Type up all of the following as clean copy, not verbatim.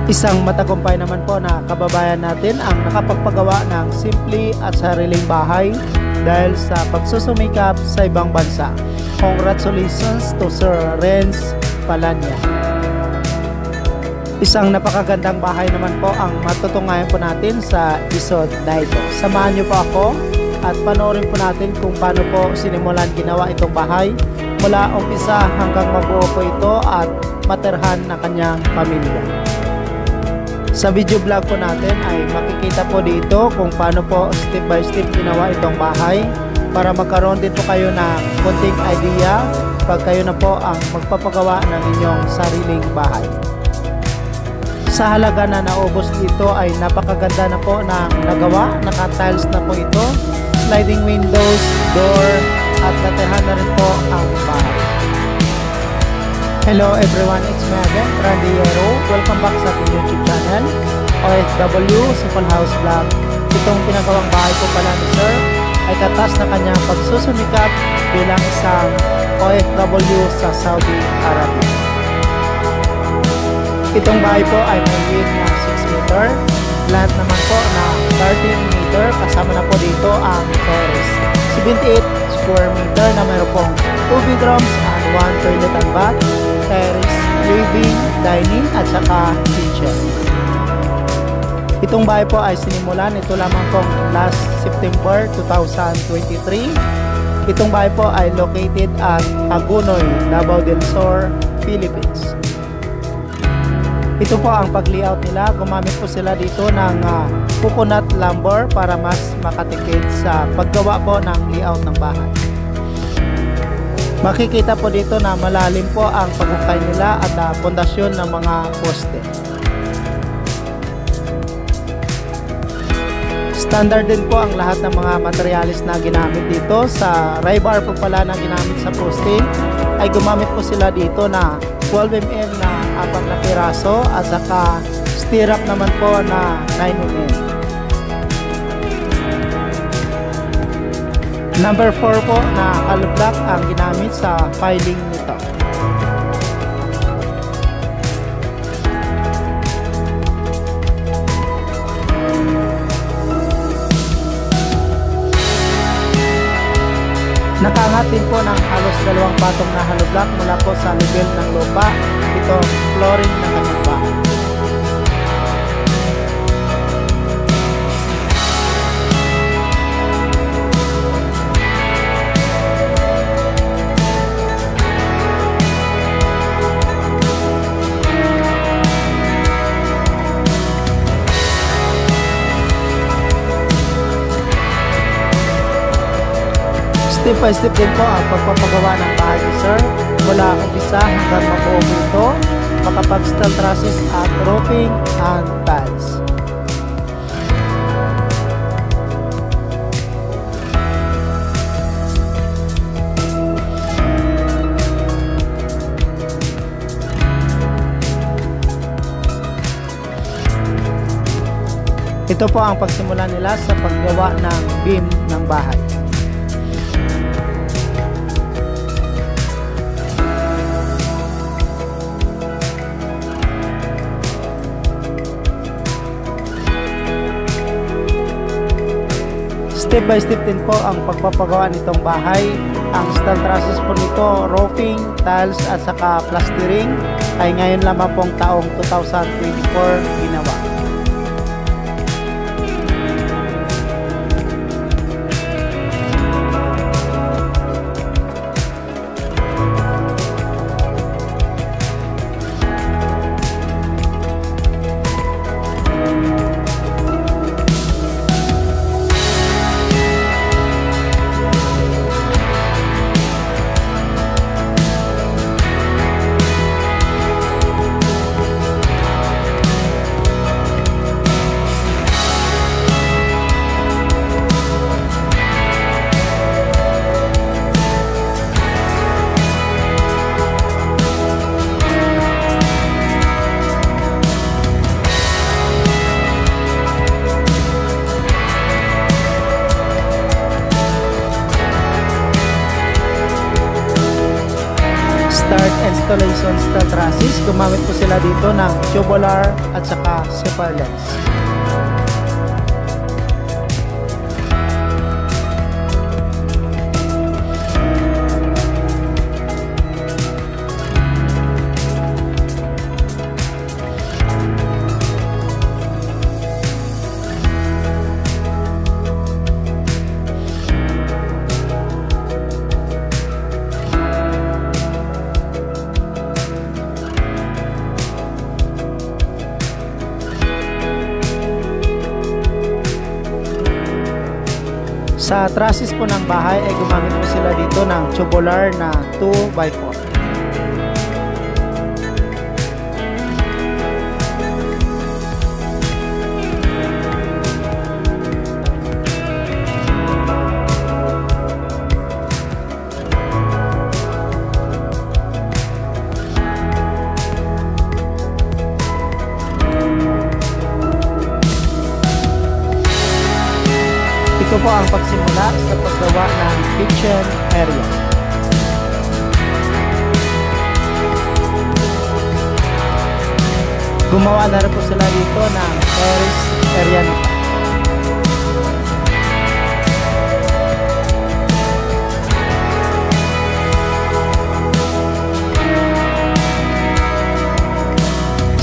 Isang matagumpay naman po na kababayan natin ang nakapagpagawa ng simple at sariling bahay dahil sa pagsusumikap sa ibang bansa. Congratulations to Sir Renz Palanya. Isang napakagandang bahay naman po ang matutungayan po natin sa episode na ito. Samahan niyo po ako at panoorin po natin kung paano po sinimulan ginawa itong bahay mula umpisa hanggang mabuo po ito at materhan ng kanyang pamilya. Sa video vlog po natin ay makikita po dito kung paano po step by step ginawa itong bahay para magkaroon din po kayo ng konting idea pag kayo na po ang magpapagawa ng inyong sariling bahay. Sa halaga na naubos dito ay napakaganda na po ng nagawa, naka-tiles na po ito, sliding windows, door at naterhan na rin po ang bahay. Hello everyone, it's me again, Randy Hero. Welcome back sa ating YouTube channel, OFW Simple House Vlog. Itong pinagawang bahay po pala ni Sir ay katas na kanyang pagsusumikap bilang isang OFW sa Saudi Arabia. Itong bahay po ay may width na 6 meter, length naman po na 13 meter, kasama na po dito ang terrace. 78 square meter na mayroon pong 2 bedrooms and 1 toilet and bath, terrace, living, dining at saka kitchen. Itong bahay po ay sinimulan ito lamang pong last September 2023. Itong bahay po ay located at Hagonoy, Davao del Sur, Philippines. Ito po ang pag-layout nila. Gumamit po sila dito ng coconut lumber para mas makatipid sa paggawa po ng layout ng bahay. Makikita po dito na malalim po ang paghukay nila at pundasyon ng mga poste. Standard din po ang lahat ng mga materialis na ginamit dito. Sa rebar po pala na ginamit sa poste ay gumamit po sila dito na 12mm na 4 na piraso at saka stirrup naman po na 9mm. Number 4 po na hollow block ang ginamit sa filing nito. Nakaangat din po ng halos 2 patong na hollow block mula po sa level ng lupa. Ito flooring ng kanyang bahay. Step by step din po ang pagpapagawa ng bahay ni Sir mula umpisa hanggang mabuo ito, makapag-steel trusses at roofing and tiles. Ito po ang pagsimula nila sa paggawa ng beam ng bahay. Step by step din po ang pagpapagawa nitong bahay. Ang steel trusses po nito, roofing, tiles at saka plastering ay ngayon lamang pong taong 2024 ginawa. installation sa trusses, gumamit po sila dito ng tubular at saka zipperless. Sa trusses po ng bahay ay gumamit po sila dito ng tubular na 2x4. Ito po ang pagsimula sa paggawa ng kitchen area. Gumawa na rin po sila dito ng terrace area nito.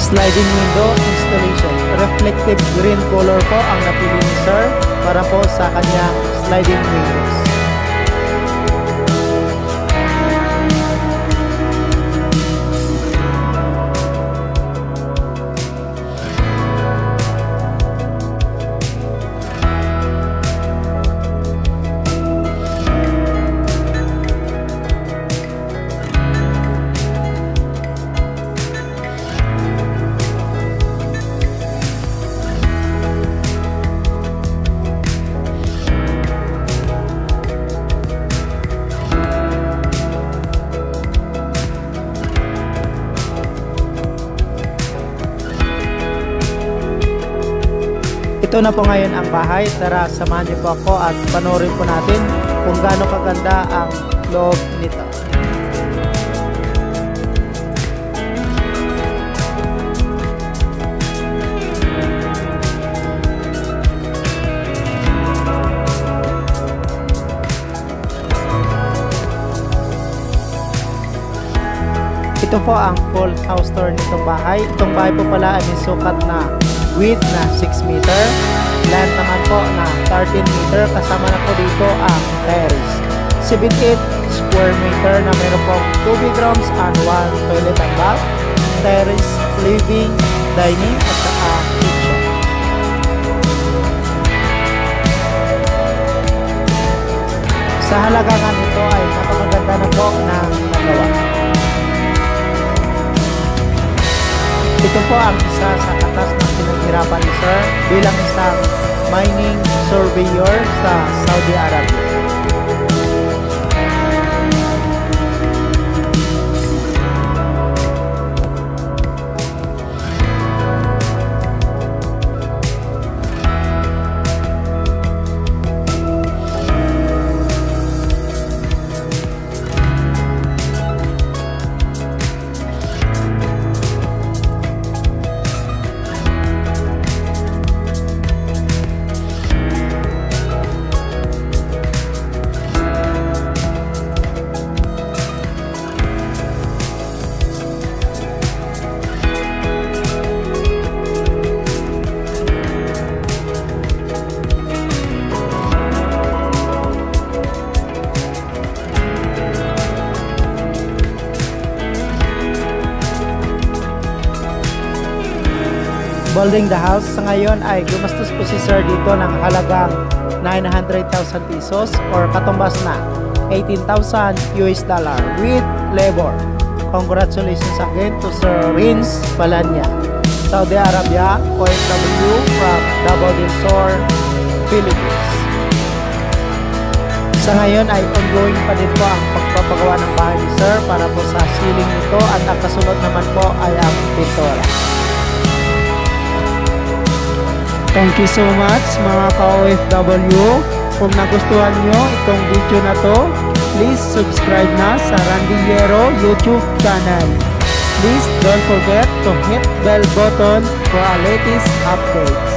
Sliding window installation. Reflective green color po ang napili ni Sir para po sa kanyang sliding windows. Ito na po ngayon ang bahay. Tara, samahan niyo po ako at panoorin po natin kung gaano kaganda ang loob nito. Ito po ang full house tour nitong bahay. Itong bahay po pala ay may sukat na width na 6 meter, length naman po na 13 meter, kasama na po dito ang terrace. 78 square meter na meron pong 2 bedrooms and 1 toilet and bath, terrace, living, dining at saka kitchen. Sa halagang nito ay napakaganda na po ng nagawa. Ito po ang isa sa katas ng pinaghirapan ni Sir bilang isang mining surveyor sa Saudi Arabia. Building the house, sa ngayon ay gumastos po si Sir dito ng halagang 900,000 pesos or katumbas na 18,000 US dollar with labor. Congratulations again to Sir Rins Palanya, Saudi Arabia, OFW from Davao del Sur, Philippines. Sa ngayon ay ongoing pa din po ang pagpapagawa ng bahay ni Sir para po sa ceiling nito at ang kasunod naman po ay ang pintura. Thank you so much mga ka-OFW. Kung nagustuhan nyo itong video na to, please subscribe na sa Randy Hierro YouTube channel. Please don't forget to hit bell button for our latest updates.